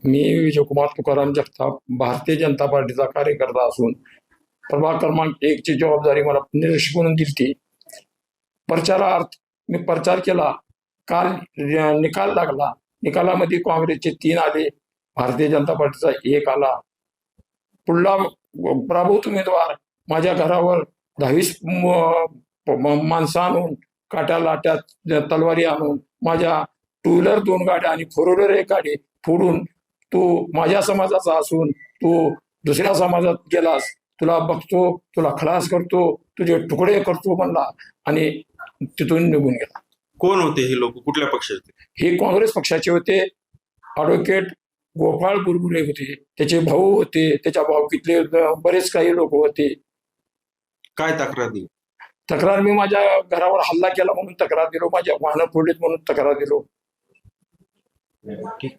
मी विजयकुमार तुकाराम जगताप भारतीय जनता पार्टीचा कार्यकर्ता असून प्रभाग क्रमांक 1 ची जबाबदारी मला निरीक्षक म्हणून दिली. प्रचारार्थ मी प्रचार केला. काल निकाल लागला. निकालामध्ये काँग्रेसचे 3 आले, भारतीय जनता पार्टीचा 1 आला. पुढला प्रभूत उमेदवार माझ्या घरावर 22 माणसं आणून काट्या लाट्यात तलवारी आणून माझ्या 2 व्हीलर 2 गाड्या आणि 4 व्हीलर 1 गाडी फोडून तू माझ्या समाजाचा असून तू दुसऱ्या समाजात गेलास, तुला बघतो, तुला खलास करतो, तुझे तुकडे करतो म्हणला आणि तिथून निघून गेला. कोण होते हे लोक, कुठल्या पक्षाचे? हे काँग्रेस पक्षाचे होते. ॲडव्होकेट गोपाळ बुरबुरे होते, त्याचे भाऊ होते, त्याच्या भावकीतले बरेच काही लोक होते. काय तक्रार दिली? तक्रार मी माझ्या घरावर हल्ला केला म्हणून तक्रार दिलो, माझ्या वाहनं फोडलीत म्हणून तक्रार दिलो. ठीक.